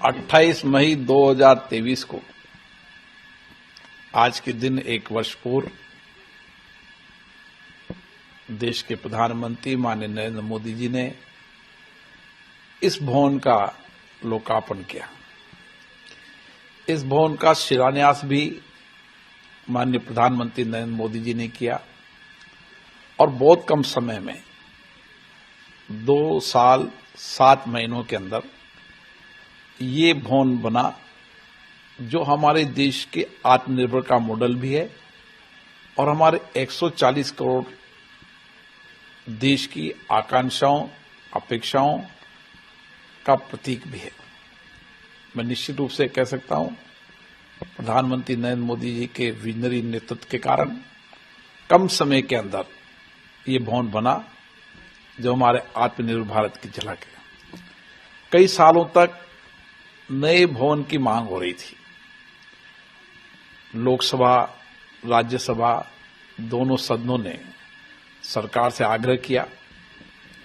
28 मई 2023 को आज के दिन एक वर्ष पूर्व देश के प्रधानमंत्री माननीय नरेंद्र मोदी जी ने इस भवन का लोकार्पण किया। इस भवन का शिलान्यास भी माननीय प्रधानमंत्री नरेंद्र मोदी जी ने किया और बहुत कम समय में 2 साल 7 महीनों के अंदर ये भवन बना जो हमारे देश के आत्मनिर्भर का मॉडल भी है और हमारे 140 करोड़ देश की आकांक्षाओं अपेक्षाओं का प्रतीक भी है। मैं निश्चित रूप से कह सकता हूं प्रधानमंत्री नरेंद्र मोदी जी के विजनरी नेतृत्व के कारण कम समय के अंदर ये भवन बना जो हमारे आत्मनिर्भर भारत की झलक है। कई सालों तक नए भवन की मांग हो रही थी। लोकसभा राज्यसभा दोनों सदनों ने सरकार से आग्रह किया,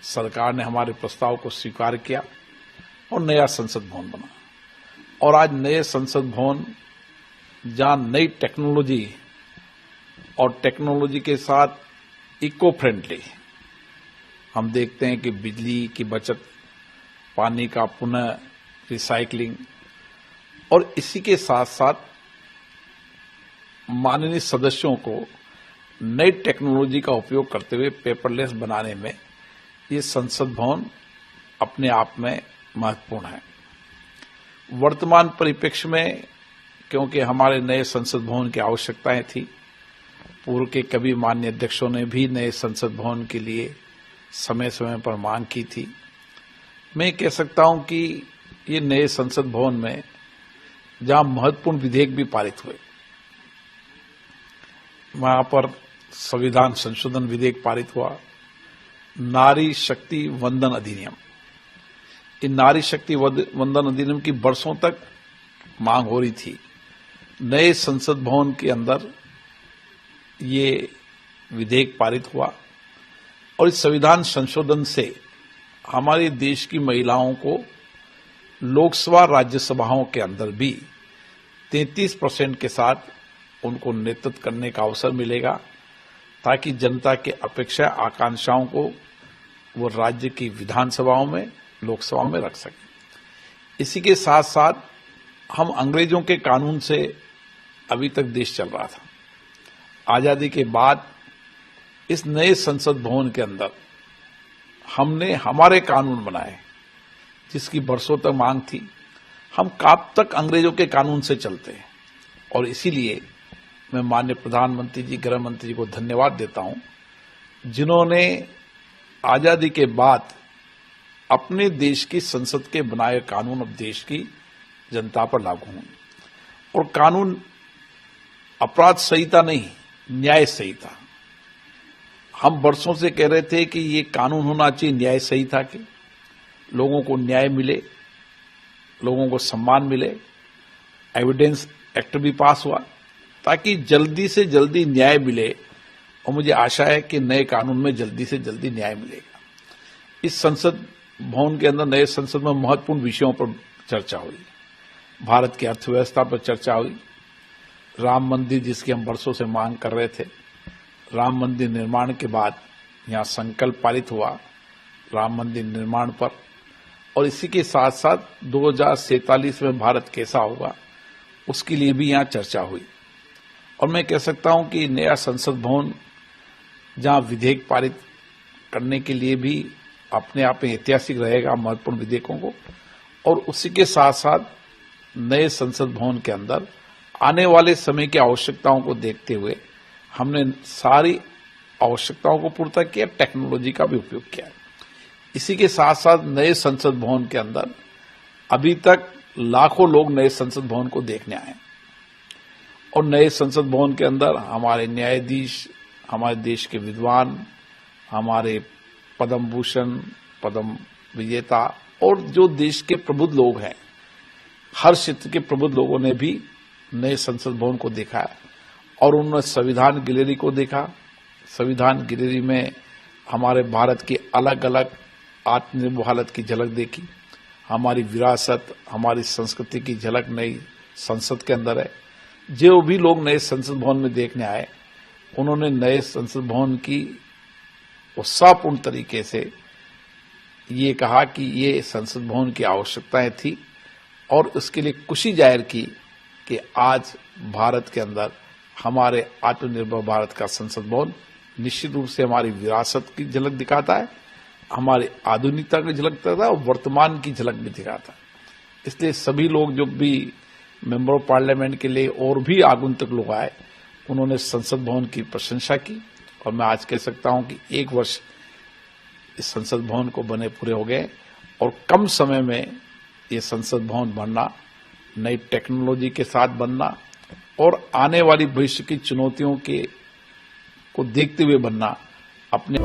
सरकार ने हमारे प्रस्ताव को स्वीकार किया और नया संसद भवन बना। और आज नए संसद भवन जहां नई टेक्नोलॉजी और टेक्नोलॉजी के साथ इको फ्रेंडली हम देखते हैं कि बिजली की बचत, पानी का पुनः रिसाइकलिंग और इसी के साथ साथ माननीय सदस्यों को नई टेक्नोलॉजी का उपयोग करते हुए पेपरलेस बनाने में ये संसद भवन अपने आप में महत्वपूर्ण है। वर्तमान परिप्रेक्ष्य में क्योंकि हमारे नए संसद भवन की आवश्यकताएं थी, पूर्व के कभी माननीय अध्यक्षों ने भी नए संसद भवन के लिए समय समय पर मांग की थी। मैं कह सकता हूं कि ये नए संसद भवन में जहां महत्वपूर्ण विधेयक भी पारित हुए, वहां पर संविधान संशोधन विधेयक पारित हुआ, नारी शक्ति वंदन अधिनियम। इन नारी शक्ति वंदन अधिनियम की वर्षों तक मांग हो रही थी। नए संसद भवन के अंदर ये विधेयक पारित हुआ और इस संविधान संशोधन से हमारे देश की महिलाओं को लोकसभा राज्यसभाओं के अंदर भी 33% के साथ उनको नेतृत्व करने का अवसर मिलेगा, ताकि जनता के अपेक्षा आकांक्षाओं को वो राज्य की विधानसभाओं में, लोकसभा में रख सके। इसी के साथ साथ हम अंग्रेजों के कानून से अभी तक देश चल रहा था। आजादी के बाद इस नए संसद भवन के अंदर हमने हमारे कानून बनाए जिसकी बरसों तक मांग थी। हम कब तक अंग्रेजों के कानून से चलते हैं और इसीलिए मैं माननीय प्रधानमंत्री जी, गृह मंत्री जी को धन्यवाद देता हूं, जिन्होंने आजादी के बाद अपने देश की संसद के बनाए कानून अब देश की जनता पर लागू हों। और कानून अपराध संहिता नहीं, न्याय संहिता। हम वर्षों से कह रहे थे कि ये कानून होना चाहिए न्याय संहिता के, लोगों को न्याय मिले, लोगों को सम्मान मिले। एविडेंस एक्ट भी पास हुआ ताकि जल्दी से जल्दी न्याय मिले और मुझे आशा है कि नए कानून में जल्दी से जल्दी न्याय मिलेगा। इस संसद भवन के अंदर नए संसद में महत्वपूर्ण विषयों पर चर्चा हुई। भारत की अर्थव्यवस्था पर चर्चा हुई, राम मंदिर जिसकी हम वर्षों से मांग कर रहे थे, राम मंदिर निर्माण के बाद यहां संकल्प पारित हुआ राम मंदिर निर्माण पर, और इसी के साथ साथ 2047 में भारत कैसा होगा उसके लिए भी यहां चर्चा हुई। और मैं कह सकता हूं कि नया संसद भवन जहां विधेयक पारित करने के लिए भी अपने आप में ऐतिहासिक रहेगा महत्वपूर्ण विधेयकों को, और उसी के साथ साथ नए संसद भवन के अंदर आने वाले समय की आवश्यकताओं को देखते हुए हमने सारी आवश्यकताओं को पूरा किया, टेक्नोलॉजी का भी उपयोग किया। इसी के साथ साथ नए संसद भवन के अंदर अभी तक लाखों लोग नए संसद भवन को देखने आए और नए संसद भवन के अंदर हमारे न्यायाधीश, हमारे देश के विद्वान, हमारे पद्म भूषण, पद्म विजेता और जो देश के प्रबुद्ध लोग हैं, हर क्षेत्र के प्रबुद्ध लोगों ने भी नए संसद भवन को देखा और उन्होंने संविधान गैलरी को देखा। संविधान गैलरी में हमारे भारत की अलग अलग आत्मनिर्भर भारत की झलक देखी। हमारी विरासत, हमारी संस्कृति की झलक नई संसद के अंदर है। जो भी लोग नए संसद भवन में देखने आए, उन्होंने नए संसद भवन की उत्साहपूर्ण तरीके से ये कहा कि ये संसद भवन की आवश्यकताएं थी और उसके लिए खुशी जाहिर की कि आज भारत के अंदर हमारे आत्मनिर्भर भारत का संसद भवन निश्चित रूप से हमारी विरासत की झलक दिखाता है, हमारी आधुनिकता की झलक दिखाता है और वर्तमान की झलक भी दिखाता है। इसलिए सभी लोग जो भी मेंबर ऑफ पार्लियामेंट के लिए और भी आगंतुक लोग आए, उन्होंने संसद भवन की प्रशंसा की और मैं आज कह सकता हूं कि 1 वर्ष इस संसद भवन को बने पूरे हो गए और कम समय में ये संसद भवन बनना, नई टेक्नोलॉजी के साथ बनना और आने वाली भविष्य की चुनौतियों को देखते हुए बनना अपने